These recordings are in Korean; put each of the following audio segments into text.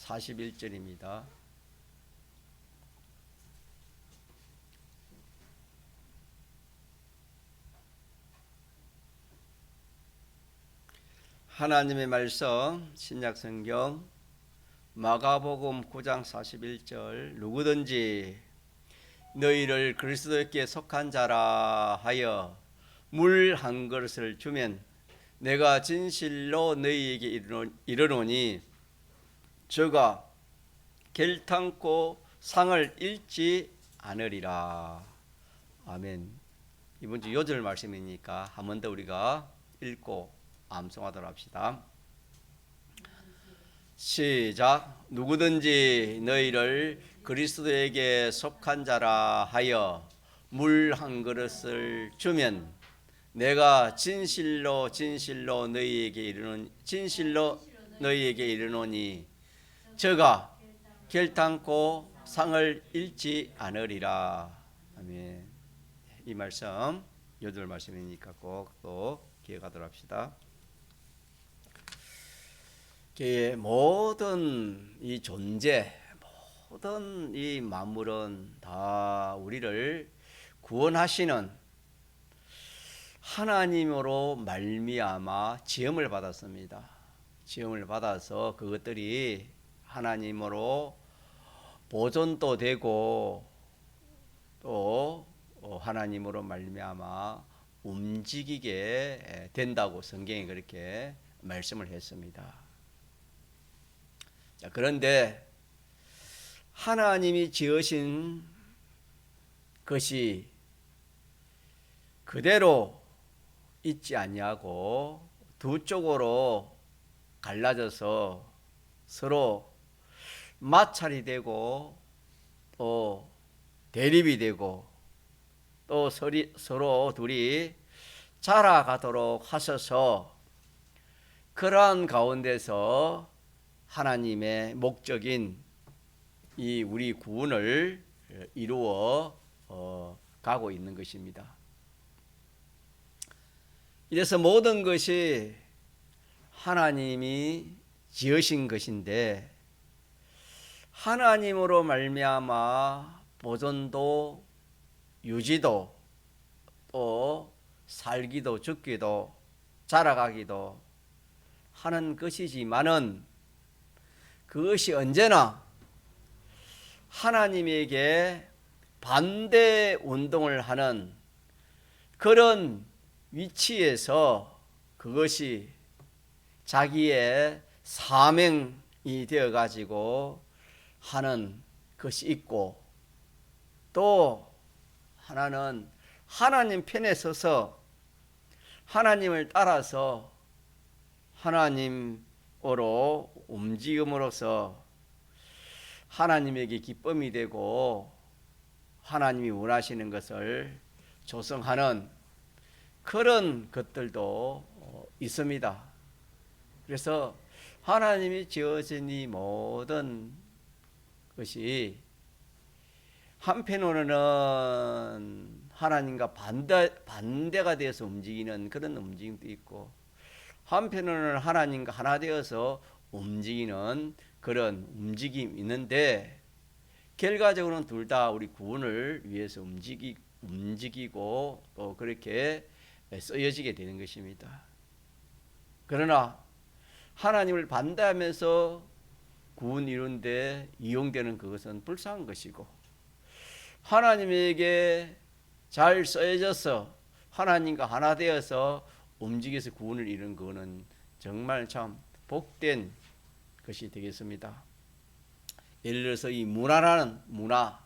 41절입니다. 하나님의 말씀 신약성경 마가복음 9장 41절 누구든지 너희를 그리스도께 속한 자라 하여 물 한 그릇을 주면 내가 진실로 너희에게 이르노니 저가 결탄코 상을 잃지 않으리라. 아멘. 이번 주 요절 말씀이니까 한 번 더 우리가 읽고 암송하도록 합시다. 시작. 누구든지 너희를 그리스도에게 속한 자라 하여 물 한 그릇을 주면 내가 진실로 너희에게 이르노니 저가 결탄코 상을 잃지 않으리라. 아멘. 이 말씀 요절 말씀이니까 꼭 또 기억하도록 합시다. 모든 이 존재, 모든 이 만물은 다 우리를 구원하시는 하나님으로 말미암아 지음을 받았습니다. 지음을 받아서 그것들이 하나님으로 보존도 되고 또 하나님으로 말미암아 움직이게 된다고 성경이 그렇게 말씀을 했습니다. 자, 그런데 하나님이 지으신 것이 그대로 있지 아니하고 두 쪽으로 갈라져서 서로 마찰이 되고 또 대립이 되고 또 서로 둘이 자라가도록 하셔서 그러한 가운데서 하나님의 목적인 이 우리 구원을 이루어 가고 있는 것입니다. 이래서 모든 것이 하나님이 지으신 것인데 하나님으로 말미암아 보존도 유지도 또 살기도 죽기도 자라가기도 하는 것이지만은 그것이 언제나 하나님에게 반대 운동을 하는 그런 위치에서 그것이 자기의 사명이 되어 가지고 하는 것이 있고 또 하나는 하나님 편에 서서 하나님을 따라서 하나님으로 움직임으로써 하나님에게 기쁨이 되고 하나님이 원하시는 것을 조성하는 그런 것들도 있습니다. 그래서 하나님이 지어진 이 모든 것이 한편으로는 하나님과 반대가 되어서 움직이는 그런 움직임도 있고 한편으로는 하나님과 하나 되어서 움직이는 그런 움직임이 있는데 결과적으로는 둘 다 우리 구원을 위해서 움직이고 또 그렇게 쓰여지게 되는 것입니다. 그러나 하나님을 반대하면서 구원 이루는데 이용되는 그것은 불쌍한 것이고 하나님에게 잘 쓰여져서 하나님과 하나 되어서 움직여서 구원을 이루는 그거는 정말 참 복된 것이 되겠습니다. 예를 들어서 이 문화라는 문화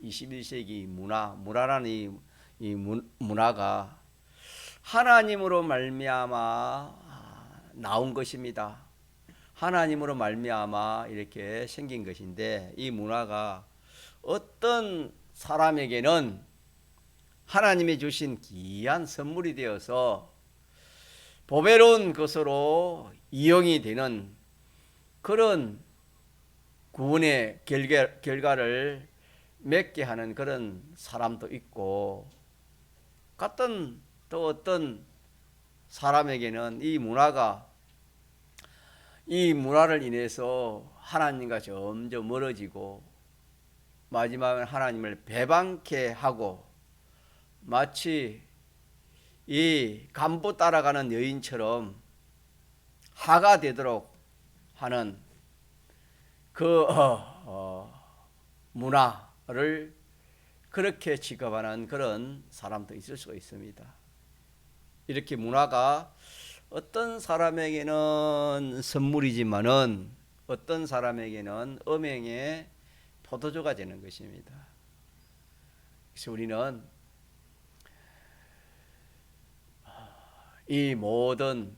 21세기 문화라는 이 문화가 하나님으로 말미암아 나온 것입니다. 하나님으로 말미암아 이렇게 생긴 것인데 이 문화가 어떤 사람에게는 하나님이 주신 귀한 선물이 되어서 보배로운 것으로 이용이 되는 그런 구원의 결과를 맺게 하는 그런 사람도 있고 또 어떤 사람에게는 이 문화가 이 문화를 인해서 하나님과 점점 멀어지고 마지막은 하나님을 배반케 하고 마치 이 간보 따라가는 여인처럼 하가 되도록 하는 그 문화를 그렇게 취급하는 그런 사람도 있을 수가 있습니다. 이렇게 문화가 어떤 사람에게는 선물이지만은 어떤 사람에게는 음행의 포도주가 되는 것입니다. 그래서 우리는 이 모든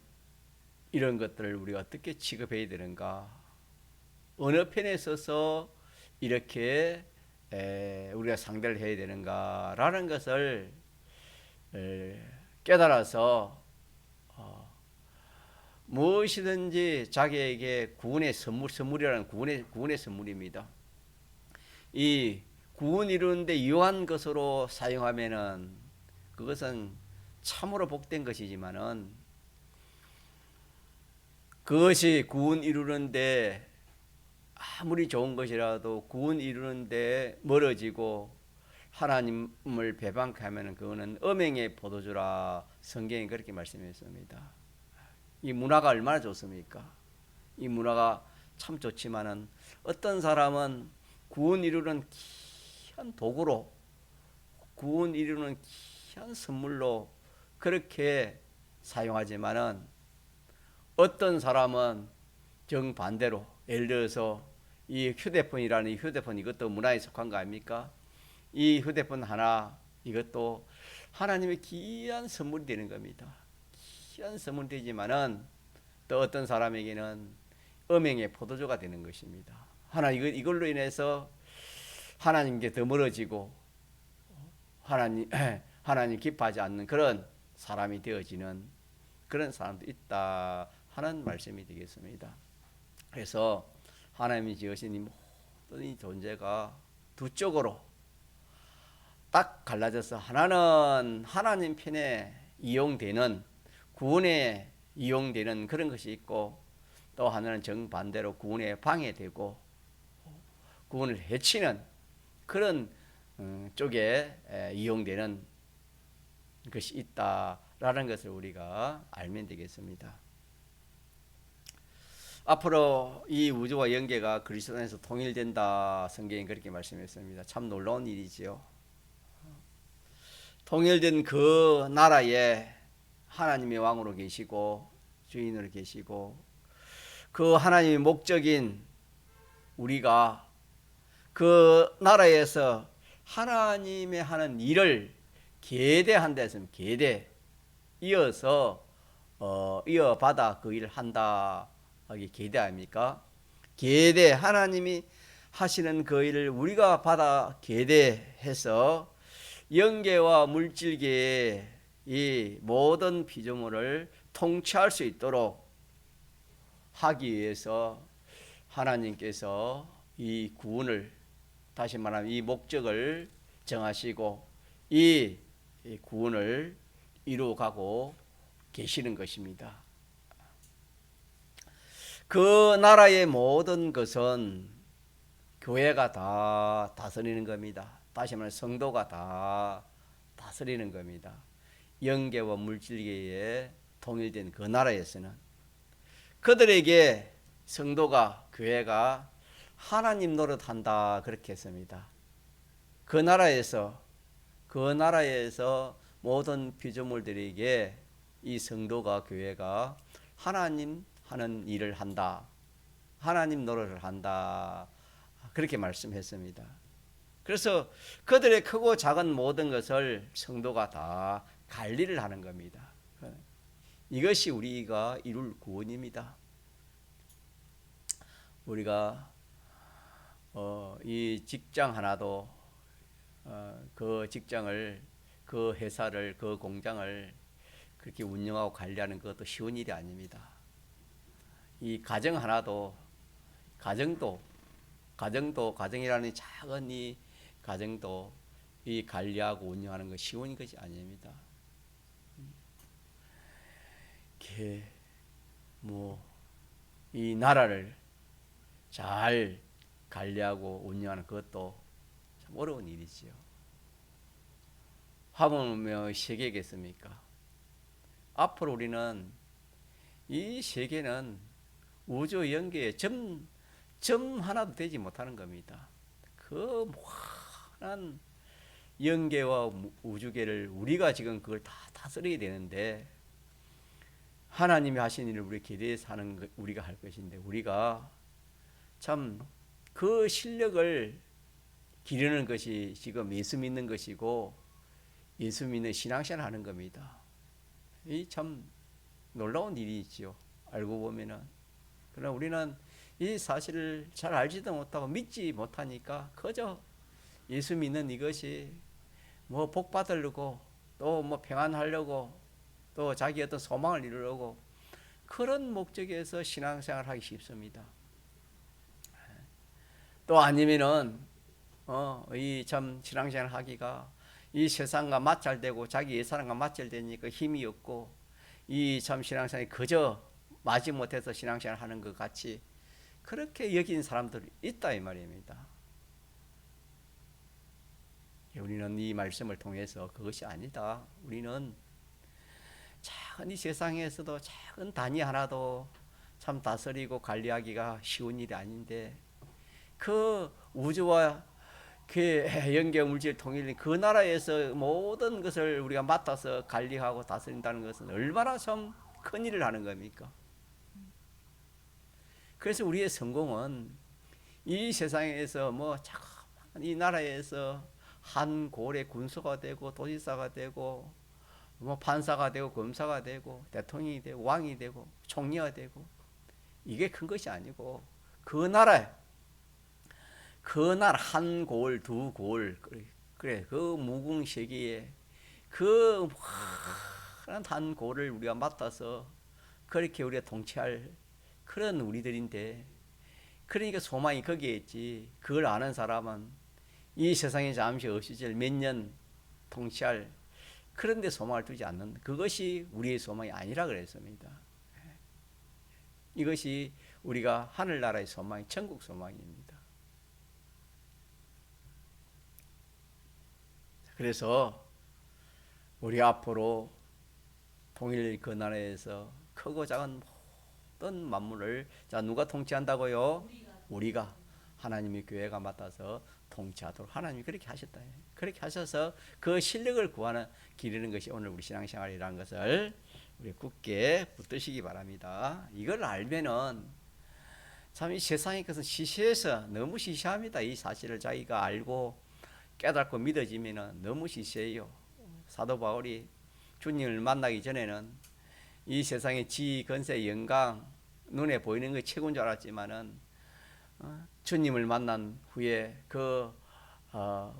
이런 것들을 우리가 어떻게 취급해야 되는가, 어느 편에 서서 이렇게 우리가 상대를 해야 되는가라는 것을 깨달아서 무엇이든지 자기에게 구원의 선물이라는 구원의 선물입니다. 이 구원 이루는데 유효한 것으로 사용하면은 그것은 참으로 복된 것이지만은 그것이 구원 이루는데 아무리 좋은 것이라도 구원 이루는데 멀어지고 하나님을 배반케 하면은 그거는 음행의 포도주라 성경이 그렇게 말씀했습니다. 이 문화가 얼마나 좋습니까? 이 문화가 참 좋지만은 어떤 사람은 구원 이루는 귀한 도구로, 구원 이루는 귀한 선물로 그렇게 사용하지만은 어떤 사람은 정반대로, 예를 들어서 이 휴대폰이라는 이 휴대폰, 이것도 문화에 속한 거 아닙니까? 이 휴대폰 하나, 이것도 하나님의 귀한 선물이 되는 겁니다. 귀한 선물이 되지만은 또 어떤 사람에게는 음행의 포도주가 되는 것입니다. 이걸로 인해서 하나님께 더 멀어지고 하나님 기뻐하지 않는 그런 사람이 되어지는 그런 사람도 있다 하는 말씀이 되겠습니다. 그래서 하나님이 지으신 이 모든 이 존재가 두 쪽으로 딱 갈라져서 하나는 하나님 편에 이용되는, 구원에 이용되는 그런 것이 있고, 또 하나는 정반대로 구원에 방해되고 구원을 해치는 그런 쪽에 이용되는 것이 있다라는 것을 우리가 알면 되겠습니다. 앞으로 이 우주와 영계가 그리스도 안에서 통일된다, 성경이 그렇게 말씀했습니다. 참 놀라운 일이지요. 통일된 그 나라에 하나님의 왕으로 계시고 주인으로 계시고, 그 하나님의 목적인 우리가 그 나라에서 하나님의 하는 일을 계대한다 했으면 계대 이어서 이어받아 그 일을 한다, 이게 계대 아닙니까? 계대, 하나님이 하시는 그 일을 우리가 받아 계대해서 영계와 물질계의 이 모든 피조물을 통치할 수 있도록 하기 위해서 하나님께서 이 구원을, 다시 말하면 이 목적을 정하시고 이 구원을 이루어가고 계시는 것입니다. 그 나라의 모든 것은 교회가 다 다스리는 겁니다. 다시 말하면 성도가 다 다스리는 겁니다. 영계와 물질계에 통일된 그 나라에서는 그들에게 성도가, 교회가 하나님 노릇한다 그렇게 했습니다. 그 나라에서 모든 피조물들에게 이 성도가, 교회가 하나님 하는 일을 한다, 하나님 노릇을 한다 그렇게 말씀했습니다. 그래서 그들의 크고 작은 모든 것을 성도가 다 관리를 하는 겁니다. 이것이 우리가 이룰 구원입니다. 우리가 이 직장 하나도 그 직장을, 그 회사를, 그 공장을 그렇게 운영하고 관리하는 것도 쉬운 일이 아닙니다. 이 가정 하나도, 가정이라는 작은 이 가정도 이 관리하고 운영하는 것 쉬운 것이 아닙니다. 이 나라를 잘 관리하고 운영하는 그것도 참 어려운 일이지요. 하물며 세계겠습니까? 앞으로 우리는 이 세계는 우주 연계의 점 하나도 되지 못하는 겁니다. 그 무한한 연계와 우주계를 우리가 지금 그걸 다 다스려야 되는데, 하나님이 하신 일을 우리 기대해서 하는 우리가 할 것인데, 우리가 참 그 실력을 기르는 것이 지금 예수 믿는 것이고 예수 믿는 신앙생활 하는 겁니다. 이 참 놀라운 일이지요. 알고 보면은. 그러나 우리는 이 사실을 잘 알지도 못하고 믿지 못하니까 그저 예수 믿는 이것이 뭐 복 받으려고, 또 뭐 평안하려고, 또 자기 어떤 소망을 이루려고, 그런 목적에서 신앙생활을 하기 쉽습니다. 또 아니면은 이 참 신앙생활 하기가 이 세상과 마찰되고 자기 옛사람과 마찰되니까 힘이 없고, 이 참 신앙생활이 그저 마지못해서 신앙생활 하는 것 같이 그렇게 여긴 사람들이 있다 이 말입니다. 우리는 이 말씀을 통해서 그것이 아니다, 우리는 작은 이 세상에서도 작은 단위 하나도 참 다스리고 관리하기가 쉬운 일이 아닌데, 그 우주와 그 연계 물질 통일 그 나라에서 모든 것을 우리가 맡아서 관리하고 다스린다는 것은 얼마나 참 큰 일을 하는 겁니까? 그래서 우리의 성공은 이 세상에서 뭐 자꾸만 이 나라에서 한 고을의 군수가 되고 도지사가 되고 뭐 판사가 되고 검사가 되고 대통령이 되고 왕이 되고 총리가 되고, 이게 큰 것이 아니고 그 나라에 한 고을 두 고을, 그래 그 무궁세계에 그 한 고을을 우리가 맡아서 그렇게 우리가 통치할 그런 우리들인데, 그러니까 소망이 거기에 있지. 그걸 아는 사람은 이 세상에 잠시 없이질 몇 년 통치할 그런 데 소망을 두지 않는다. 그것이 우리의 소망이 아니라 그랬습니다. 이것이 우리가 하늘나라의 소망이 천국 소망입니다. 그래서 우리 앞으로 통일 그 나라에서 크고 작은 모든 만물을 자 누가 통치한다고요? 우리가 하나님의 교회가 맡아서 통치하도록 하나님이 그렇게 하셨다. 그렇게 하셔서 그 실력을 기르는 것이 오늘 우리 신앙생활이라는 것을 우리 굳게 붙드시기 바랍니다. 이걸 알면은 참 이 세상의 것은 시시해서 너무 시시합니다. 이 사실을 자기가 알고 깨닫고 믿어지면은 너무 시시해요. 사도 바울이 주님을 만나기 전에는 이 세상의 지위, 건세, 영광 눈에 보이는 게 최고인 줄 알았지만은 주님을 만난 후에 그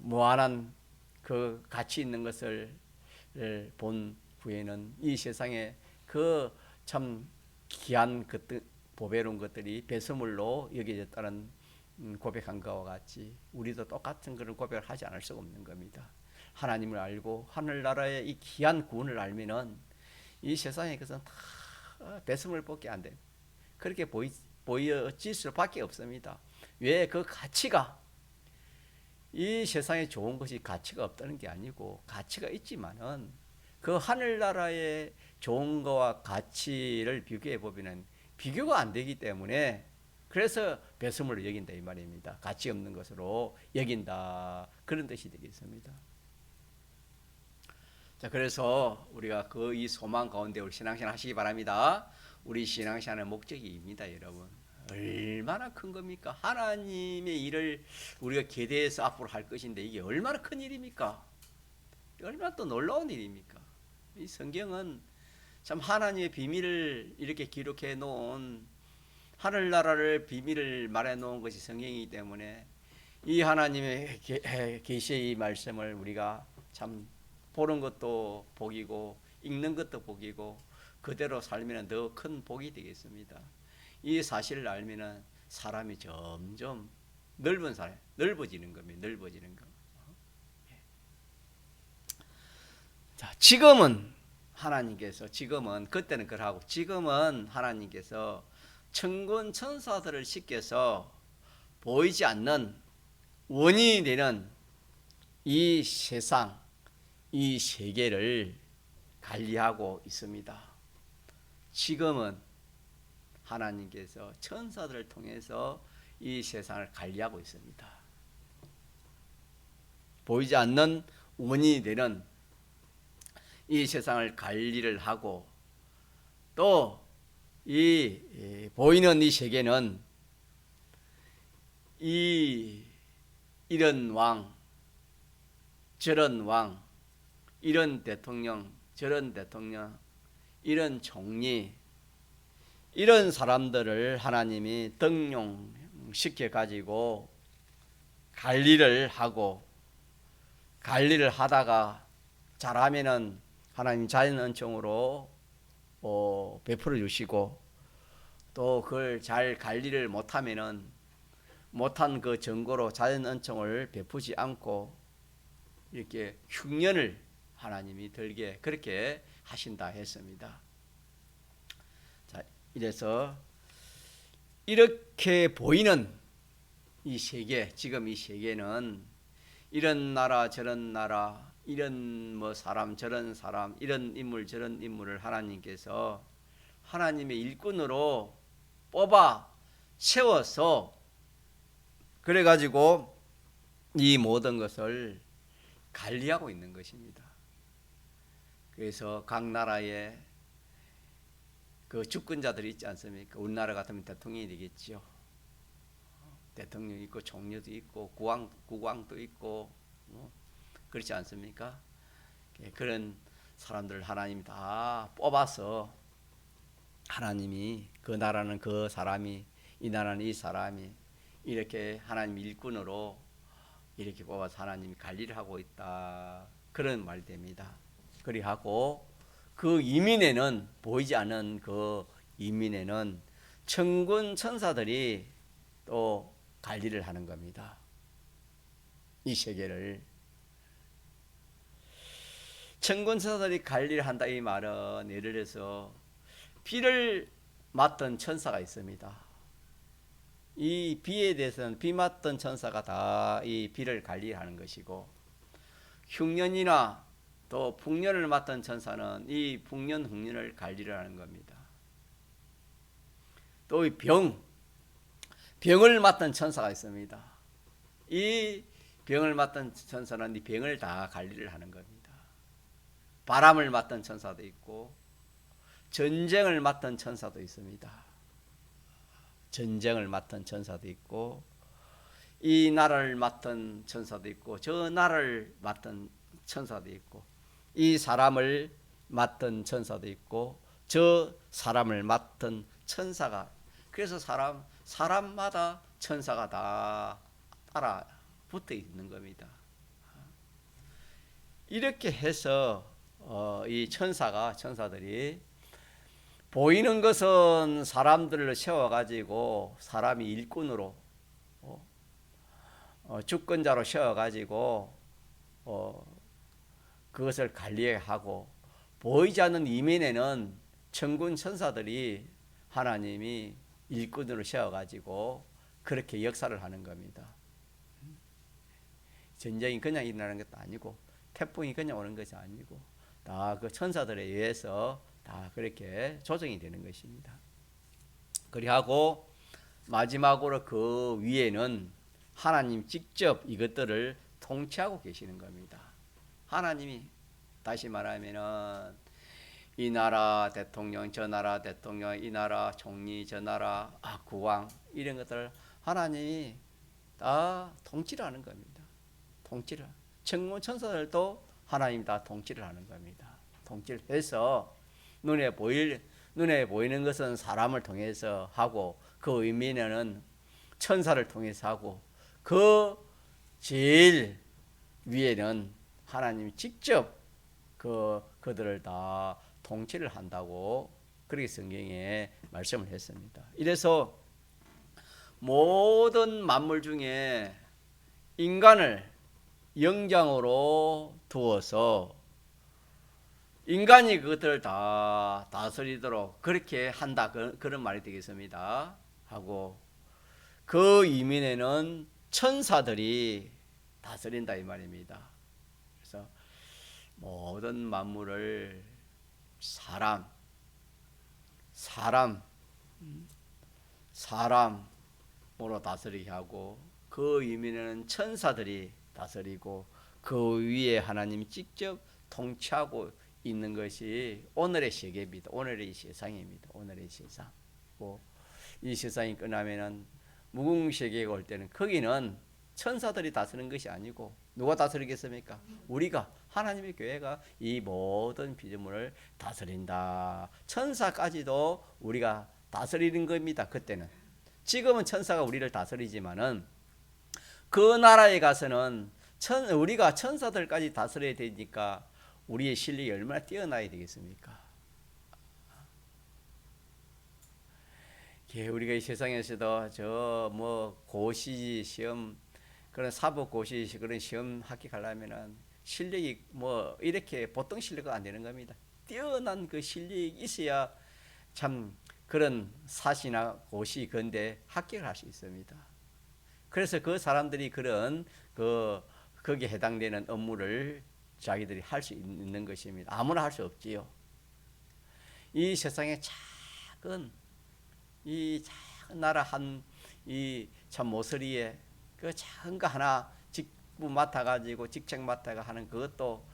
무한한 그 가치 있는 것을 본 후에는 이 세상에 그 참 귀한 것들, 보배로운 것들이 배설물로 여겨졌다는 고백한 것과 같이 우리도 똑같은 그런 고백을 하지 않을 수가 없는 겁니다. 하나님을 알고 하늘나라의 이 귀한 구원을 알면은 이 세상에 것은 다 배설물밖에 안 돼. 그렇게 보여질 수밖에 없습니다. 왜? 그 가치가 이 세상에 좋은 것이 가치가 없다는 게 아니고 가치가 있지만은 그 하늘나라의 좋은 거와 가치를 비교해 보면은 비교가 안 되기 때문에 그래서 배설물로 여긴다 이 말입니다. 가치 없는 것으로 여긴다, 그런 뜻이 되겠습니다. 자, 그래서 우리가 그 이 소망 가운데 우리 신앙생활 하시기 바랍니다. 우리 신앙생활의 목적입니다, 여러분. 얼마나 큰 겁니까? 하나님의 일을 우리가 기대해서 앞으로 할 것인데 이게 얼마나 큰 일입니까? 얼마나 또 놀라운 일입니까? 이 성경은 참 하나님의 비밀을 이렇게 기록해 놓은, 하늘나라를 비밀을 말해 놓은 것이 성경이기 때문에 이 하나님의 계시의 이 말씀을 우리가 참 보는 것도 복이고 읽는 것도 복이고 그대로 살면 더 큰 복이 되겠습니다. 이 사실을 알면 사람이 점점 넓어지는 겁니다. 넓어지는 거. 자, 지금은 하나님께서, 지금은 그때는 그러하고 지금은 하나님께서 천군 천사들을 시켜서 보이지 않는 원인이 되는 이 세상, 이 세계를 관리하고 있습니다. 지금은 하나님께서 천사들을 통해서 이 세상을 관리하고 있습니다. 보이지 않는 원인이 되는 이 세상을 관리를 하고, 또 이 보이는 이 세계는 이런 왕, 저런 왕, 이런 대통령, 저런 대통령, 이런 총리, 이런 사람들을 하나님이 등용시켜 가지고 관리를 하고, 관리를 하다가 잘하면은 하나님 자연 은총으로 베풀어 주시고, 또 그걸 잘 관리를 못하면은 못한 그 증거로 자연 은총을 베푸지 않고 이렇게 흉년을 하나님이 들게 그렇게 하신다 했습니다. 자, 이래서 이렇게 보이는 이 세계, 지금 이 세계는 이런 나라 저런 나라, 이런 뭐 사람 저런 사람, 이런 인물 저런 인물을 하나님께서 하나님의 일꾼으로 뽑아 세워서 그래가지고 이 모든 것을 관리하고 있는 것입니다. 그래서 각 나라에 그 주권자들이 있지 않습니까? 우리나라 같으면 대통령이 되겠죠. 대통령이 있고 총리도 있고 국왕도 있고 그렇지 않습니까? 그런 사람들을 하나님이 다 뽑아서 하나님이 그 나라는 그 사람이, 이 나라는 이 사람이 이렇게 하나님 일꾼으로 이렇게 뽑아서 하나님이 관리를 하고 있다, 그런 말이 됩니다. 그리하고 그 이민에는, 보이지 않는 그 이민에는 천군 천사들이 또 관리를 하는 겁니다. 이 세계를 천군 천사들이 관리를 한다, 이 말은 예를 들어서 비를 맡던 천사가 있습니다. 이 비에 대해서는 비 맡던 천사가 다 이 비를 관리하는 것이고, 흉년이나 또 풍년을 맡던 천사는 이 풍년 흉년을 관리를 하는 겁니다. 또 이 병을 맡던 천사가 있습니다. 이 병을 맡던 천사는 이 병을 다 관리를 하는 겁니다. 바람을 맡던 천사도 있고 전쟁을 맡던 천사도 있습니다. 전쟁을 맡은 천사도 있고, 이 나라를 맡은 천사도 있고, 저 나라를 맡은 천사도 있고, 이 사람을 맡은 천사도 있고, 저 사람을 맡은 천사가, 그래서 사람마다 천사가 다 따라 붙어 있는 겁니다. 이렇게 해서 이 천사들이 보이는 것은 사람들을 세워가지고 사람이 일꾼으로 주권자로 세워가지고 그것을 관리하고, 보이지 않는 이면에는 천군 천사들이 하나님이 일꾼으로 세워가지고 그렇게 역사를 하는 겁니다. 전쟁이 그냥 일어나는 것도 아니고, 태풍이 그냥 오는 것이 아니고, 다 그 천사들에 의해서 다 그렇게 조정이 되는 것입니다. 그리하고 마지막으로 그 위에는 하나님 직접 이것들을 통치하고 계시는 겁니다. 하나님이, 다시 말하면은 이 나라 대통령, 저 나라 대통령, 이 나라 총리, 저 나라 국왕, 이런 것들을 하나님이 다 통치를 하는 겁니다. 통치를. 천군 천사들도 하나님 다 통치를 하는 겁니다. 통치를 해서 눈에 보이는 것은 사람을 통해서 하고, 그 의미는 천사를 통해서 하고, 그 제일 위에는 하나님이 직접 그들을 다 통치를 한다고 그렇게 성경에 말씀을 했습니다. 이래서 모든 만물 중에 인간을 영장으로 두어서 인간이 그것들을 다 다스리도록 그렇게 한다. 그런 말이 되겠습니다. 하고 그 이면에는 천사들이 다스린다 이 말입니다. 그래서 모든 만물을 사람으로 다스리게 하고 그 이면에는 천사들이 다스리고 그 위에 하나님이 직접 통치하고 있는 것이 오늘의 세계입니다. 오늘의 세상입니다. 오늘의 세상. 이 세상이 끝나면은 무궁세계가 올 때는 거기는 천사들이 다스리는 것이 아니고 누가 다스리겠습니까? 우리가 하나님의 교회가 이 모든 피조물을 다스린다. 천사까지도 우리가 다스리는 겁니다. 그때는. 지금은 천사가 우리를 다스리지만은 그 나라에 가서는 우리가 천사들까지 다스려야 되니까 우리의 실력이 얼마나 뛰어나야 되겠습니까? 우리가 이 세상에서도 저 뭐 고시 시험 그런 사법 고시 그런 시험 합격하려면은 실력이 뭐 이렇게 보통 실력은 안 되는 겁니다. 뛰어난 그 실력이 있어야 참 그런 사시나 고시 건데 합격을 할 수 있습니다. 그래서 그 사람들이 그런 거기에 해당되는 업무를 자기들이 할 수 있는 것입니다. 아무나 할 수 없지요. 이 세상에 이 작은 나라 이 참 모서리에 그 작은 거 하나 직부 맡아가지고 직책 맡아가 하는 그것도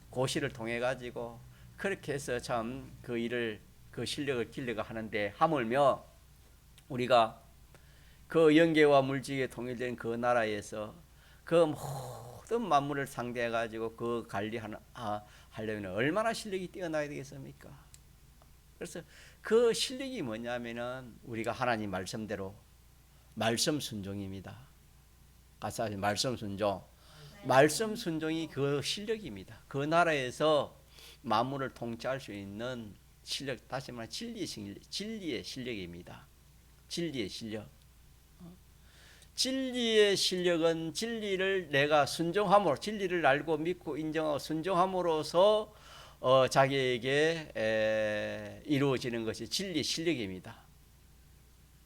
고시를 통해 가지고 그렇게 해서 참 그 일을 그 실력을 길러가 하는데 하물며 우리가 그 영계와 물질에 통일된 그 나라에서 그 모든 만물을 상대해 가지고 그 관리하려면 얼마나 실력이 뛰어나야 되겠습니까? 그래서 그 실력이 뭐냐면은 우리가 하나님 말씀대로 말씀 순종입니다. 가사 말씀 순종. 말씀 순종이 그 실력입니다. 그 나라에서 만물을 통치할 수 있는 실력, 다시 말해 진리의 실력입니다. 진리의 실력. 진리의 실력은 진리를 내가 순종함으로, 진리를 알고 믿고 인정하고 순종함으로써 자기에게 이루어지는 것이 진리의 실력입니다.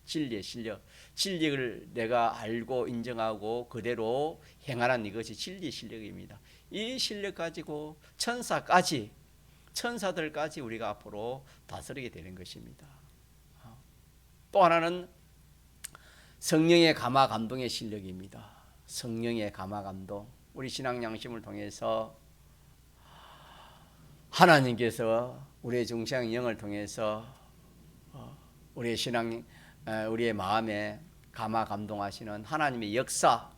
진리의 실력. 진리를 내가 알고 인정하고 그대로 행하는 이것이 진리의 실력입니다. 이 실력 가지고 천사들까지 우리가 앞으로 다스리게 되는 것입니다. 또 하나는 성령의 감화 감동의 실력입니다. 성령의 감화 감동. 우리 신앙 양심을 통해서 하나님께서 우리의 중생 영을 통해서 우리의 신앙, 우리의 마음에 감화 감동하시는 하나님의 역사,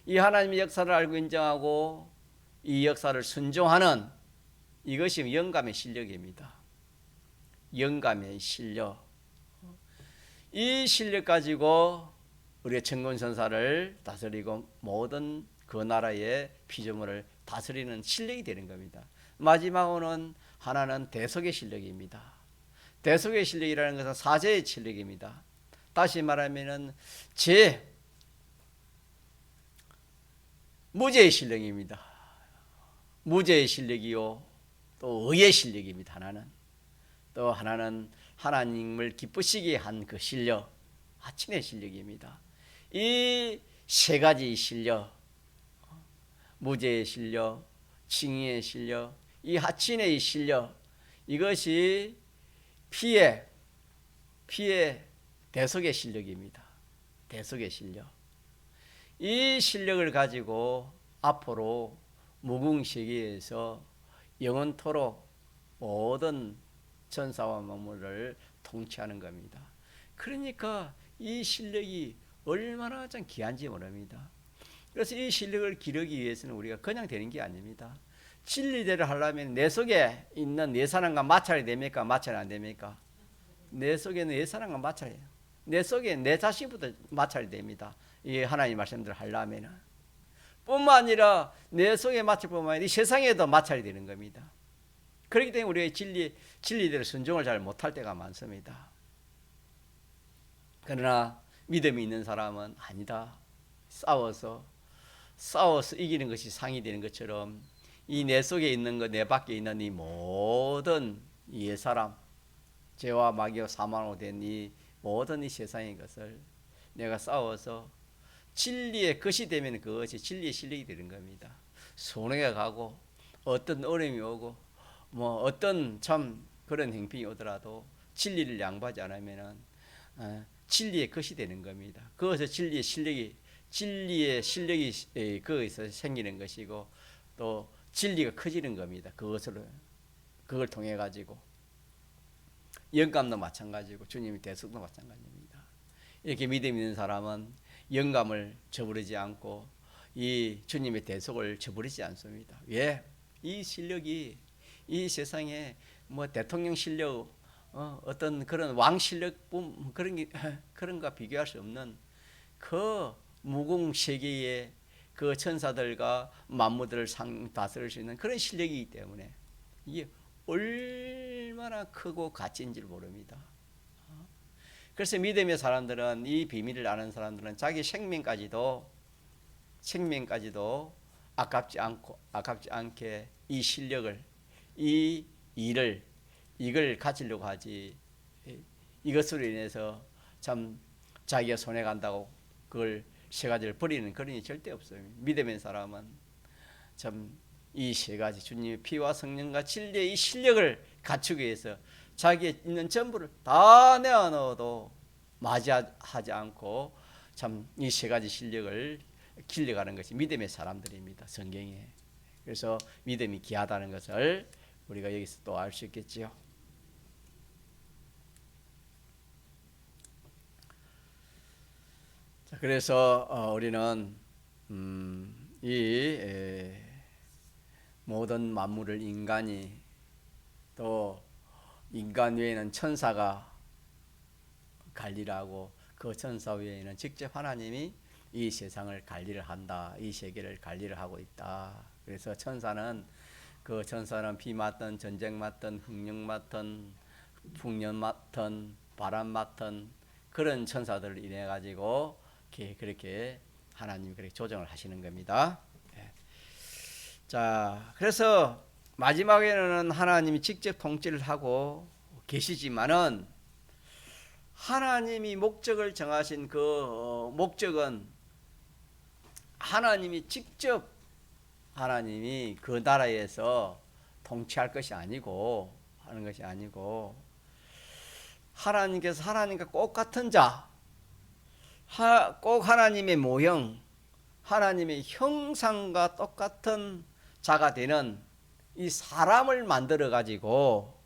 이 하나님의 역사를 알고 인정하고 이 역사를 순종하는 이것이 영감의 실력입니다. 영감의 실력. 이 실력 가지고 우리의 천군천사를 다스리고 모든 그 나라의 피조물을 다스리는 실력이 되는 겁니다. 마지막으로는 하나는 대속의 실력입니다. 대속의 실력이라는 것은 사죄의 실력입니다. 다시 말하면은 무죄의 실력입니다. 무죄의 실력이요, 또 의의 실력입니다. 또 하나는 하나님을 기쁘시게 한 그 실력, 하친의 실력입니다. 이 세 가지 실력, 무죄의 실력, 칭의의 실력, 이 하친의 실력, 이것이 피의 대속의 실력입니다. 대속의 실력. 이 실력을 가지고 앞으로 무궁세계에서 영원토록 모든 천사와 만물을 통치하는 겁니다. 그러니까 이 실력이 얼마나 참 귀한지 모릅니다. 그래서 이 실력을 기르기 위해서는 우리가 그냥 되는 게 아닙니다. 진리대로 하려면 내 속에 있는 내 사랑과 마찰이 됩니까? 마찰이 안 됩니까? 내 속에 내 사랑과 마찰이에요. 내 속에 내 자신부터 마찰이 됩니다. 이 하나님 말씀대로 하려면은 뿐만 아니라 내 속에 마찰뿐만 아니라 이 세상에도 마찰이 되는 겁니다. 그렇기 때문에 우리가 진리대로 순종을 잘 못할 때가 많습니다. 그러나 믿음이 있는 사람은 아니다. 싸워서 이기는 것이 상이 되는 것처럼 이 내 속에 있는 것, 내 밖에 있는 이 모든 이 옛사람, 죄와 마귀와 사망으로 된 이 모든 이 세상의 것을 내가 싸워서 진리의 것이 되면 그것이 진리의 실력이 되는 겁니다. 손해가 가고 어떤 어려움이 오고 뭐 어떤 참 그런 행편이 오더라도 진리를 양보하지 않으면은 진리의 것이 되는 겁니다. 그것을 진리의 실력이 거기서 생기는 것이고 또 진리가 커지는 겁니다. 그걸 통해 가지고 영감도 마찬가지고 주님의 대속도 마찬가지입니다. 이렇게 믿음 있는 사람은 영감을 저버리지 않고 이 주님의 대속을 저버리지 않습니다. 왜? 이 실력이 이 세상에 뭐 대통령 실력, 어떤 그런 왕 실력 그런가 비교할 수 없는 그 무궁 세계의 그 천사들과 만무들을 다스릴 수 있는 그런 실력이기 때문에 이게 얼마나 크고 가치인지를 모릅니다. 그래서 믿음의 사람들은 이 비밀을 아는 사람들은 자기 생명까지도 아깝지 않게 이 실력을 이 일을 이걸 가지려고 하지 이것으로 인해서 참 자기가 손해 간다고 그걸 세 가지를 버리는 그런 일이 절대 없어요. 믿음의 사람은 참 이 세 가지 주님의 피와 성령과 진리의 이 실력을 갖추기 위해서 자기의 있는 전부를 다 내어넣어도 맞이하지 않고 참 이 세 가지 실력을 길러가는 것이 믿음의 사람들입니다. 성경에. 그래서 믿음이 귀하다는 것을 우리가 여기서 또 알 수 있겠지요. 자, 그래서 우리는 이 모든 만물을 인간이 또 인간 외에는 천사가 관리를 하고 그 천사 외에는 직접 하나님이 이 세상을 관리를 한다. 이 세계를 관리를 하고 있다. 그래서 천사는 비 맞든 전쟁 맞든 흑룡 맞든 풍년 맞든 바람 맞든 그런 천사들을 인해 가지고 그렇게 하나님이 그렇게 조정을 하시는 겁니다. 자, 그래서 마지막에는 하나님이 직접 통치를 하고 계시지만은 하나님이 목적을 정하신 그 목적은 하나님이 직접 그 나라에서 통치할 것이 아니고 하는 것이 아니고 하나님께서 하나님과 꼭 같은 자, 꼭 하나님의 모형, 하나님의 형상과 똑같은 자가 되는 이 사람을 만들어 가지고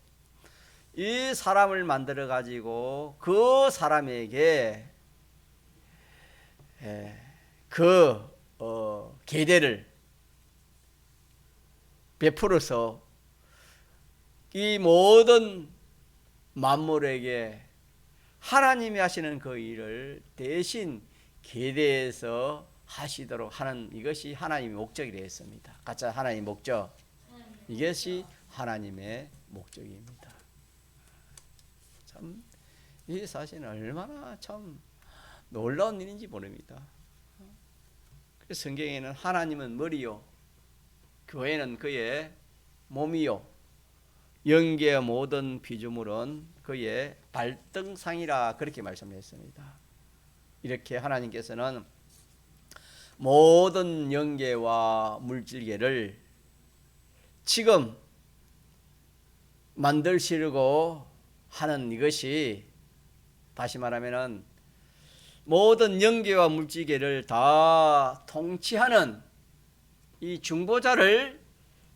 그 사람에게 계대를 베풀어서 이 모든 만물에게 하나님이 하시는 그 일을 대신 계대해서 하시도록 하는 이것이 하나님의 목적이 되었습니다. 가짜 하나님의 목적. 이것이 하나님의 목적입니다. 참 이 사실은 얼마나 참 놀라운 일인지 모릅니다. 그래서 성경에는 하나님은 머리요, 교회는 그의 몸이요, 영계의 모든 피조물은 그의 발등상이라 그렇게 말씀했습니다. 이렇게 하나님께서는 모든 영계와 물질계를 지금 만드시려고 하는 이것이 다시 말하면은 모든 영계와 물질계를 다 통치하는 이 중보자를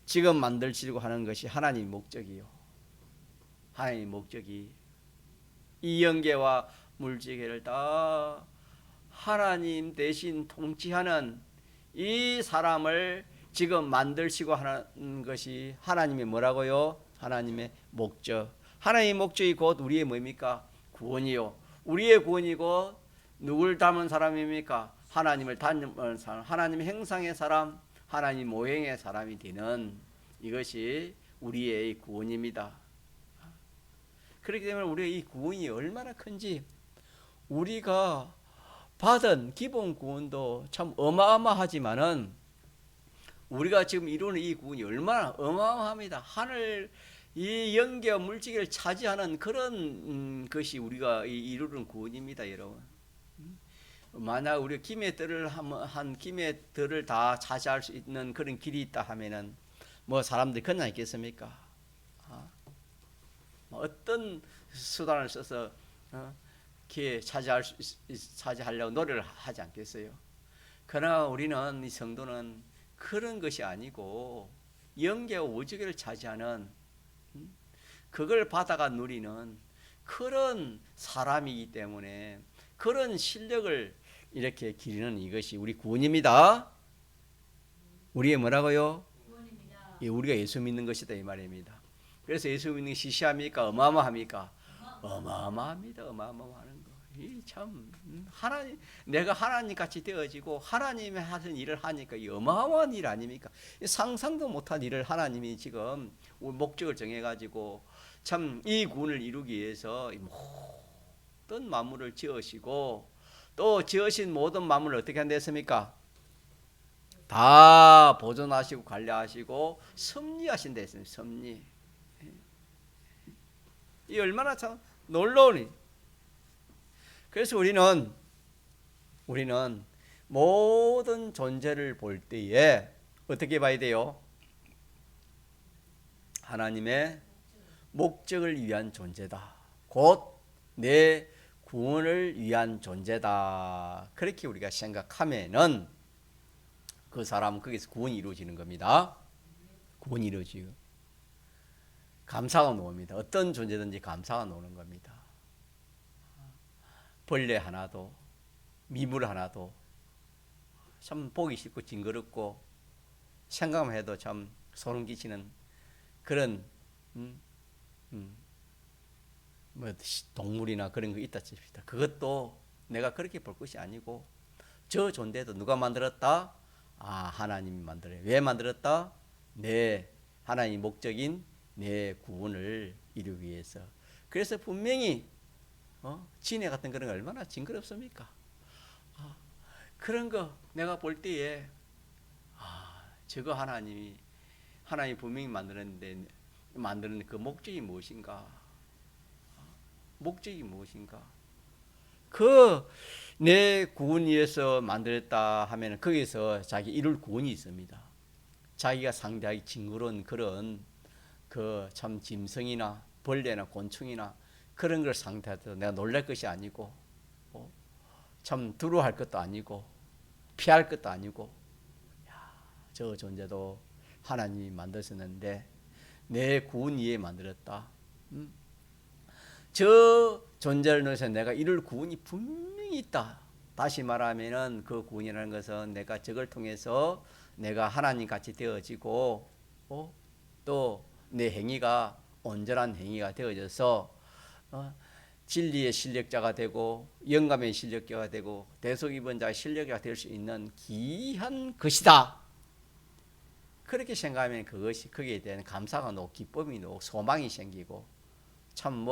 지금 만들시려고 하는 것이 하나님의 목적이요. 하나님의 목적이 이 영계와 물질계를 다 하나님 대신 통치하는 이 사람을 지금 만들시고 하는 것이 하나님의 뭐라고요? 하나님의 목적. 하나님의 목적이 곧 우리의 뭐입니까? 구원이요. 우리의 구원이 곧 누굴 닮은 사람입니까? 하나님을 닮은 사람, 하나님의 형상의 사람, 하나님 모형의 사람이 되는 이것이 우리의 구원입니다. 그렇기 때문에 우리의 이 구원이 얼마나 큰지 우리가 받은 기본 구원도 참 어마어마하지만은 우리가 지금 이루는 이 구원이 얼마나 어마어마합니다. 하늘 이 영계와 물질을 차지하는 그런 것이 우리가 이루는 구원입니다, 여러분. 만약 우리 김의 뜰을 한 김의 뜰을 다 차지할 수 있는 그런 길이 있다 하면은 뭐 사람들이 그냥 있겠습니까? 어떤 수단을 써서 이렇게 차지하려고 노력을 하지 않겠어요? 그러나 우리는 이 성도는 그런 것이 아니고 영계와 오직을 차지하는 그걸 받아가 누리는 그런 사람이기 때문에 그런 실력을 이렇게 기르는 이것이 우리 구원입니다. 우리의 뭐라고요? 구원입니다. 예, 우리가 예수 믿는 것이다 이 말입니다. 그래서 예수 믿는 게 시시합니까? 어마어마합니까? 어마어마합니다. 어마어마하는 거. 이 참 하나님, 내가 하나님 같이 되어지고 하나님이 하신 일을 하니까 이 어마어마한 일 아닙니까? 상상도 못한 일을 하나님이 지금 목적을 정해가지고 참 이 구원을 이루기 위해서 모든 만물을 지으시고 또 지으신 모든 만물을 어떻게 한댔습니까? 다 보존하시고 관리하시고 섭리하신다 했습니다. 섭리. 이 얼마나 참 놀라우니. 그래서 우리는 모든 존재를 볼 때에 어떻게 봐야 돼요? 하나님의 목적을 위한 존재다. 곧 내 구원을 위한 존재다. 그렇게 우리가 생각하면은 그 사람은 거기서 구원이 이루어지는 겁니다. 구원이 이루어지고 감사가 나옵니다. 어떤 존재든지 감사가 나오는 겁니다. 벌레 하나도 미물 하나도 참 보기 싫고 징그럽고 생각만 해도 참 소름 끼치는 그런 뭐 동물이나 그런 거 있다 칩시다. 그것도 내가 그렇게 볼 것이 아니고 저 존재도 누가 만들었다? 하나님이 만들어요. 왜 만들었다? 하나님 목적인 내 구원을 이루기 위해서. 그래서 분명히 진해 같은 그런 거 얼마나 징그럽습니까? 그런 거 내가 볼 때에 저거 하나님이 분명히 만드는 그 목적이 무엇인가? 목적이 무엇인가? 그 내 구원 위해서 만들었다 하면 거기서 자기 이룰 구원이 있습니다. 자기가 상대하기 징그러운 그런 그 참 짐승이나 벌레나 곤충이나 그런 걸 상대해도 내가 놀랄 것이 아니고 참 두려워할 것도 아니고 피할 것도 아니고 저 존재도 하나님이 만드셨는데 내 구원 위에 만들었다. 저 존재를 넣어서 내가 이룰 구원이 분명히 있다. 다시 말하면은 그 구원이라는 것은 내가 저걸 통해서 내가 하나님 같이 되어지고 또 내 행위가 온전한 행위가 되어져서 진리의 실력자가 되고 영감의 실력자가 되고 대속 입은 자의 실력자가 될 수 있는 귀한 것이다. 그렇게 생각하면 그것이 거기에 대한 감사가 나고 기쁨이 나고 소망이 생기고 참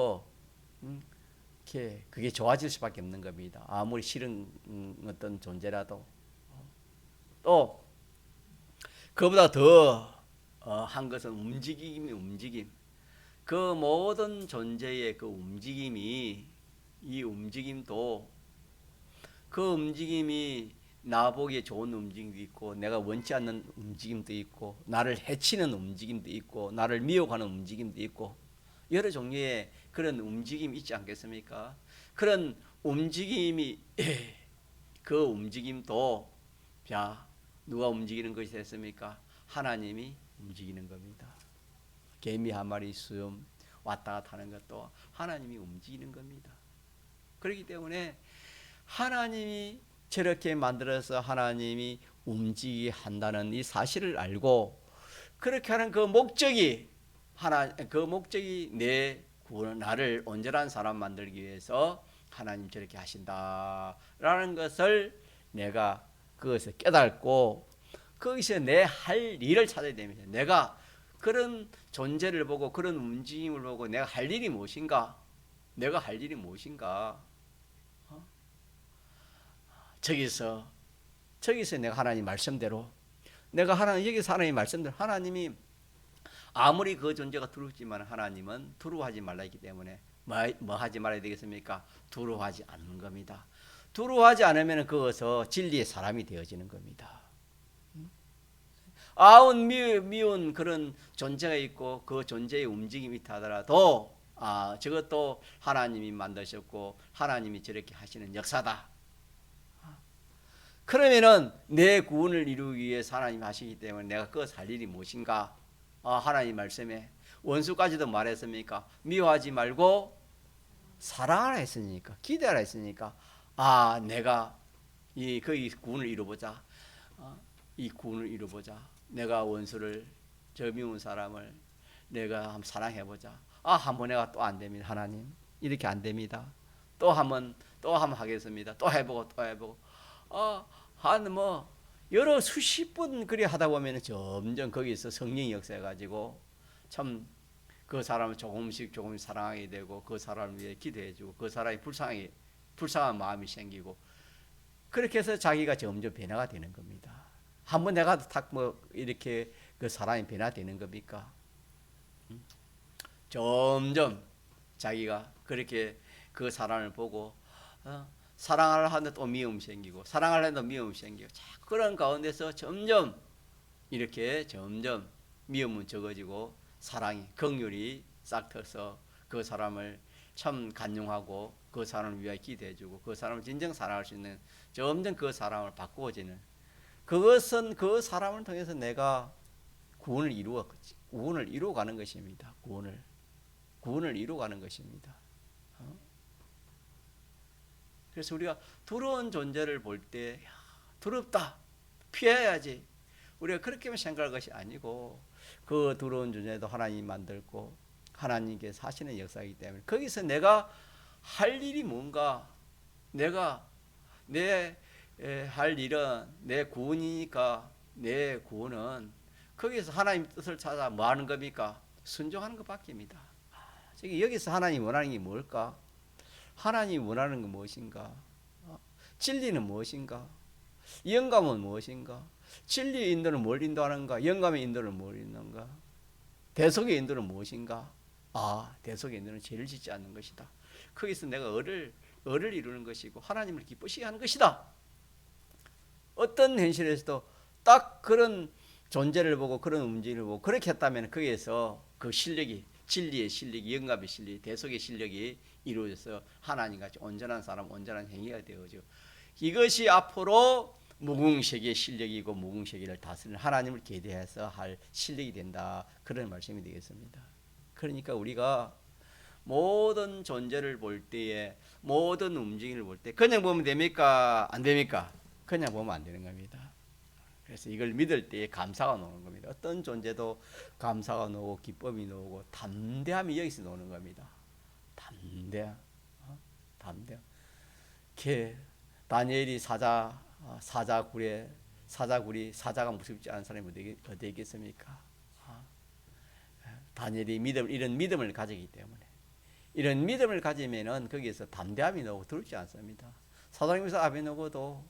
그게 좋아질 수밖에 없는 겁니다. 아무리 싫은 어떤 존재라도 또 그보다 더 한 것은 움직임. 그 모든 존재의 그 움직임이 이 움직임도 그 움직임이 나보기에 좋은 움직임도 있고 내가 원치 않는 움직임도 있고 나를 해치는 움직임도 있고 나를 미혹하는 움직임도 있고 여러 종류의 그런 움직임이 있지 않겠습니까? 그런 움직임이 그 움직임도 누가 움직이는 것이 됐습니까? 하나님이 움직이는 겁니다. 개미 한 마리 수염 왔다 갔다 하는 것도 하나님이 움직이는 겁니다. 그렇기 때문에 하나님이 저렇게 만들어서 하나님이 움직이게 한다는 이 사실을 알고 그렇게 하는 그 목적이 내 구원, 나를 온전한 사람 만들기 위해서 하나님 저렇게 하신다라는 것을 내가 그것을 깨닫고 거기서 내 할 일을 찾아야 됩니다. 내가 그런 존재를 보고 그런 움직임을 보고 내가 할 일이 무엇인가? 저기서 내가 하나님 말씀대로 내가 하나님 여기서 하나님 말씀대로 하나님이 아무리 그 존재가 두렵지만 하나님은 두려워하지 말라 했기 때문에 뭐 하지 말아야 되겠습니까? 두려워하지 않는 겁니다. 두려워하지 않으면 그것서 진리의 사람이 되어지는 겁니다. 아운 미운 그런 존재가 있고 그 존재의 움직임이 있다 하더라도 저것도 하나님이 만드셨고 하나님이 저렇게 하시는 역사다. 그러면은 내 구원을 이루기 위해서 하나님이 하시기 때문에 내가 그것 할 일이 무엇인가? 하나님 말씀에 원수까지도 말했습니까? 미워하지 말고 사랑하라 했으니까, 기대하라 했으니까, 내가 이 구원을 이루보자. 이 구원을 이루보자. 내가 원수를, 저 미운 사람을 내가 한번 사랑해보자. 한번 내가 또 안 됩니다. 하나님 이렇게 안 됩니다. 또 한번 하겠습니다. 또 해보고 한 여러 수십 번 그리 하다 보면 점점 거기서 성령이 역사해가지고 참 그 사람을 조금씩 사랑하게 되고 그 사람을 위해 기도해주고 그 사람이 불쌍한 마음이 생기고 그렇게 해서 자기가 점점 변화가 되는 겁니다. 한번 내가 딱 이렇게 그 사람이 변화되는 겁니까? 점점 자기가 그렇게 그 사람을 보고 사랑하려 하는데 또 미움이 생기고 사랑하려 하는데 미움이 생기고 그런 가운데서 점점 미움은 적어지고 사랑이 긍휼이 싹 트서 그 사람을 참 간용하고 그 사람을 위하여 기도해주고 그 사람을 진정 사랑할 수 있는 점점 그 사람을 바꾸어지는 그것은 그 사람을 통해서 내가 구원을 이루어가는 것입니다. 구원을 이루어가는 것입니다. 그래서 우리가 두려운 존재를 볼 때 두렵다 피해야지 우리가 그렇게만 생각할 것이 아니고 그 두려운 존재도 하나님이 만들고 하나님께서 하시는 역사이기 때문에 거기서 내가 할 일이 뭔가 내가 할 일은 내 구원이니까 내 구원은 거기서 하나님 뜻을 찾아 뭐 하는 겁니까? 순종하는 것밖에입니다. 여기서 하나님이 원하는 게 뭘까? 하나님이 원하는 건 무엇인가? 진리는 무엇인가? 영감은 무엇인가? 진리의 인도는 뭘 인도하는가? 영감의 인도는 뭘 인도하는가? 대속의 인도는 무엇인가? 대속의 인도는 죄를 짓지 않는 것이다. 거기서 내가 을을 이루는 것이고 하나님을 기쁘시게 하는 것이다. 어떤 현실에서도 딱 그런 존재를 보고 그런 움직임을 보고 그렇게 했다면 거기에서 그 실력이 진리의 실력이 영감의 실력이 대속의 실력이 이루어져서 하나님같이 온전한 사람 온전한 행위가 되어져 이것이 앞으로 무궁세계의 실력이고 무궁세계를 다스리는 하나님을 기대해서 할 실력이 된다. 그런 말씀이 되겠습니다. 그러니까 우리가 모든 존재를 볼 때에 모든 움직임을 볼 때 그냥 보면 됩니까? 안 됩니까? 그냥 보면 안 되는 겁니다. 그래서 이걸 믿을 때에 감사가 나오는 겁니다. 어떤 존재도 감사가 나오고 기쁨이 나오고 담대함이 여기서 나오는 겁니다. 담대함. 다니엘이 사자굴이 사자가 무섭지 않은 사람이 어디 있겠습니까? 다니엘이 이런 믿음을 가지기 때문에 이런 믿음을 가지면은 거기에서 담대함이 나오고 두렵지 않습니다. 사도행전에서 아베노고도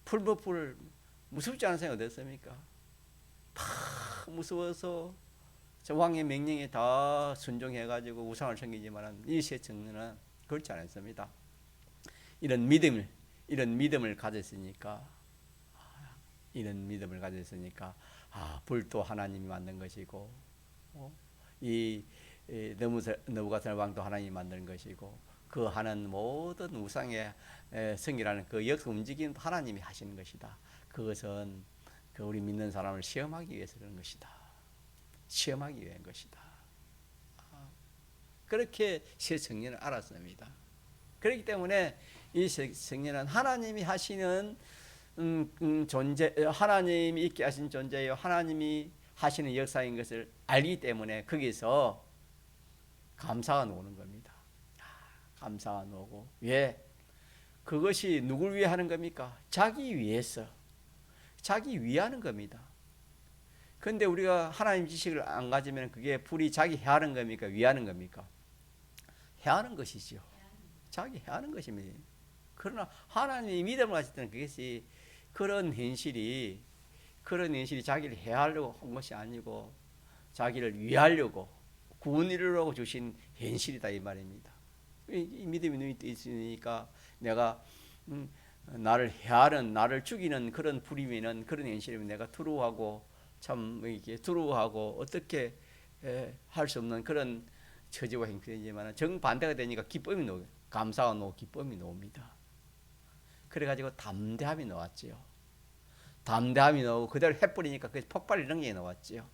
풀무불 무섭지 않은 사람이 어디 있습니까? 다 무서워서 왕의 명령에 다 순종해가지고 우상을 섬기지만 이 세 청년은 그렇지 않았습니다. 이런 믿음을 가졌으니까 불도 하나님이 만든 것이고 이 느부갓네살 왕도 하나님이 만든 것이고 그 하는 모든 우상의 성이라는 그 역사 움직임도 하나님이 하시는 것이다. 그것은 우리 믿는 사람을 시험하기 위해서 그런 것이다. 시험하기 위한 것이다. 그렇게 세 청년은 알았습니다. 그렇기 때문에 이 세 청년은 하나님이 하시는 존재, 하나님이 있게 하신 존재요, 하나님이 하시는 역사인 것을 알기 때문에 거기서 감사가 나오는 겁니다. 감사가 나오고 왜? 그것이 누굴 위해 하는 겁니까? 자기 위해서, 자기 위하는 겁니다. 그런데 우리가 하나님 지식을 안 가지면 그게 불이 자기 해하는 겁니까? 위하는 겁니까? 해하는 것이죠. 자기 해하는 것입니다. 그러나 하나님이 믿음을 가질 때는 그것이 그런 현실이 자기를 해하려고 한 것이 아니고 자기를 위하려고 구원 이루려고 주신 현실이다 이 말입니다. 이 믿음의 눈이 떠 있으니까 내가 나를 해하는 나를 죽이는 그런 불임에는 그런 현실이면 내가 두려워하고 참 이렇게 두려워하고 어떻게 할 수 없는 그런 처지와 형편이지만 정반대가 되니까 기쁨이 나오고 감사가 나오고 기쁨이 나옵니다. 그래가지고 담대함이 나왔지요. 담대함이 나오고 그대로 해버리니까 그 폭발 능력이 나왔지요.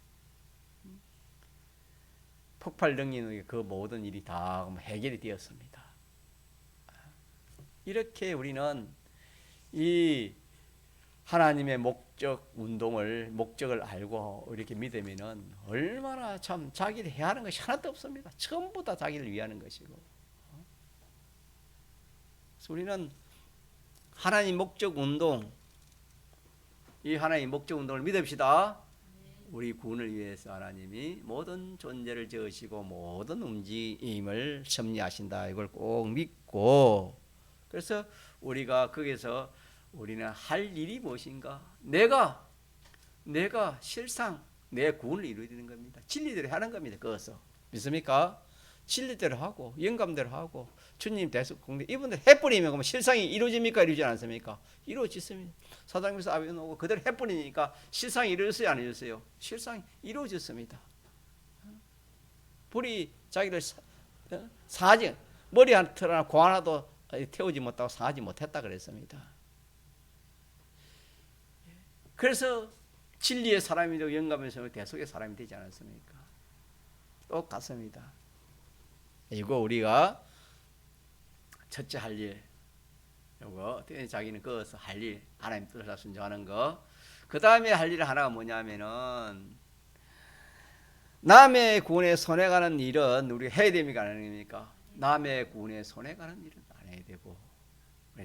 폭발 능력이 그 모든 일이 다 해결이 되었습니다. 이렇게 우리는 이 하나님의 목적을 알고 이렇게 믿으면은 얼마나 참 자기를 해하는 것이 하나도 없습니다. 전부 다 자기를 위하는 것이고. 그래서 우리는 하나님 목적 운동, 이 하나님 목적 운동을 믿읍시다. 우리 구원을 위해서 하나님이 모든 존재를 지으시고 모든 움직임을 섭리하신다. 이걸 꼭 믿고, 그래서 우리가 거기서 우리는 할 일이 무엇인가? 내가 실상 내 구원을 이루어지는 겁니다. 진리대로 하는 겁니다. 그것을 믿습니까? 진리대로 하고 영감대로 하고 주님 대속 공대 이분들 해버리면 그러면 실상이 이루어집니까? 이루어지지 않습니까? 이루어졌습니다. 사장님께서 아비는 오고 그대로 해버리니까 실상이 이루어졌어요? 안 이루어졌어요? 실상이 이루어졌습니다. 불이 자기를 상하지 머리 하나 고 하나도 태우지 못하고 상하지 못했다 그랬습니다. 그래서 진리의 사람이 되고 영감의 사람이 대속의 사람이 되지 않았습니까? 똑같습니다. 이거 우리가 첫째 할 일, 이거 자기는 그것을 할 일, 하나님 뜻을 순종하는 거. 그 다음에 할 일 하나가 뭐냐면은 남의 구원에 손해가는 일은 우리가 해야 됩니까? 안 해야 됩니까? 남의 구원에 손해가는 일은 안 해야 되고,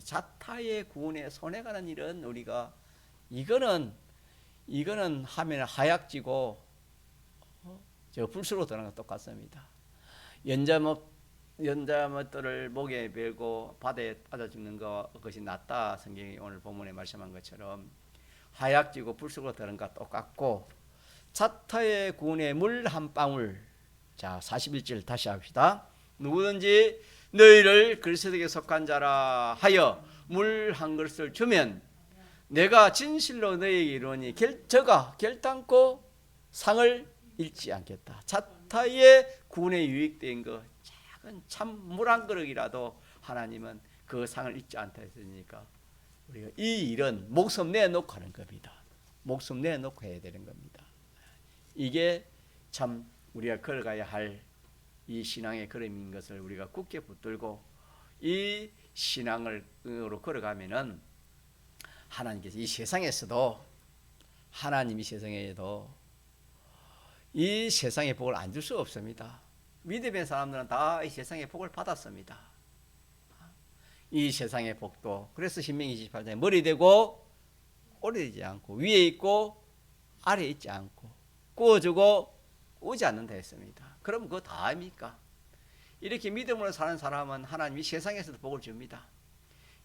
자타의 구원에 손해가는 일은 우리가 이거는 하면 하약지고 저 불수로 드러나는 것 똑같습니다. 연자못들을 목에 베고 바다에 빠져 죽는 것이 낫다. 성경이 오늘 본문에 말씀한 것처럼 하약지고 불수로 드러나는 것 똑같고, 자타의 구원에 물 한 방울. 자 41절 다시 합시다. 누구든지 너희를 그리스도에게 속한 자라 하여 물 한 그릇을 주면 내가 진실로 너희에게 이르노니 저가 결단코 상을 잃지 않겠다. 자타의 구원에 유익된 것 작은 참 물 한 그릇이라도 하나님은 그 상을 잊지 않다 했으니까 우리가 이 일은 목숨 내놓고 하는 겁니다. 목숨 내놓고 해야 되는 겁니다. 이게 참 우리가 걸어가야 할 이 신앙의 걸음인 것을 우리가 굳게 붙들고 이 신앙으로 걸어가면은 하나님께서 이 세상에서도 하나님이 세상에도 이 세상의 복을 안 줄 수 없습니다. 믿음의 사람들은 다 이 세상의 복을 받았습니다. 이 세상의 복도 그래서 신명기 28장에 머리 되고 꼬리 되지 않고 위에 있고 아래 있지 않고 구워주고 오지 않는다 했습니다. 그럼 그거 다 아닙니까? 이렇게 믿음으로 사는 사람은 하나님이 세상에서도 복을 줍니다.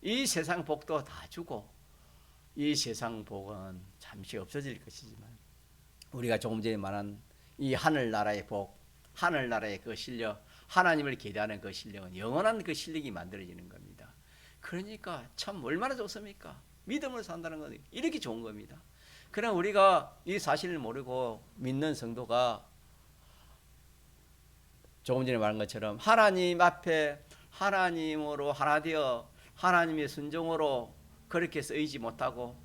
이 세상 복도 다 주고 이 세상 복은 잠시 없어질 것이지만 우리가 조금 전에 말한 이 하늘나라의 복, 하늘나라의 그 실력, 하나님을 기대하는 그 실력은 영원한 그 실력이 만들어지는 겁니다. 그러니까 참 얼마나 좋습니까? 믿음으로 산다는 건 이렇게 좋은 겁니다. 그러나 우리가 이 사실을 모르고 믿는 성도가 조금 전에 말한 것처럼 하나님 앞에 하나님으로 하나 되어 하나님의 순종으로 그렇게 쓰이지 못하고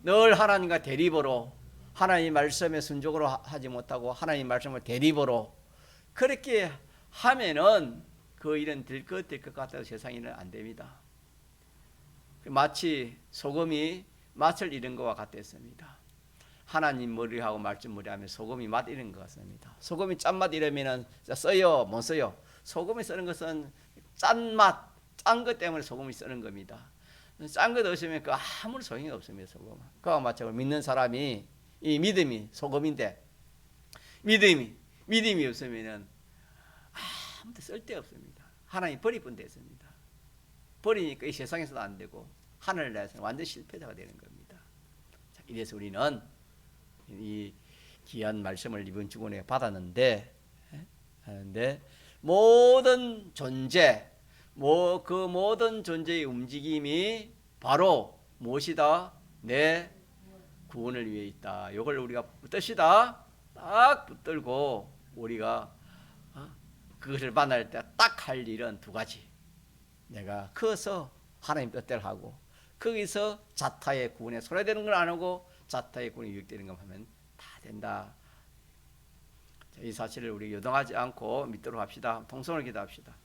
늘 하나님과 대립으로 하나님 말씀에 순종으로 하지 못하고 하나님 말씀을 대립으로 그렇게 하면은 그 일은 될 것 같아도 세상에는 안 됩니다. 마치 소금이 맛을 잃은 것과 같았습니다. 하나님 머리하고 말씀 머리하면 소금이 맛 잃은 것 같습니다. 소금이 짠맛 잃으면 써요? 못 써요? 소금이 쓰는 것은 짠맛, 짠 것 때문에 소금이 쓰는 겁니다. 짠 것 없으면 그 아무런 소용이 없습니다. 소금은. 그와 마찬가지로 믿는 사람이 이 믿음이 소금인데 믿음이 없으면은 아무도 쓸데 없습니다. 하나님 버릴 뿐 됐습니다. 버리니까 이 세상에서도 안 되고 하늘을 나라에서는 완전 실패자가 되는 겁니다. 자, 이래서 우리는 이 귀한 말씀을 이번 주간에 받았는데 모든 존재, 그 모든 존재의 움직임이 바로 무엇이다? 내 구원을 위해 있다. 이걸 우리가 뜻이다 딱 붙들고 우리가 그것을 만날 때 딱 할 일은 두 가지. 내가 커서 하나님 뜻대로 하고 거기서 자타의 구원에 손해되는 걸 안 하고 자타의 구원에 유익되는 것만 하면 다 된다. 이 사실을 우리 요동하지 않고 믿도록 합시다. 통성을 기도합시다.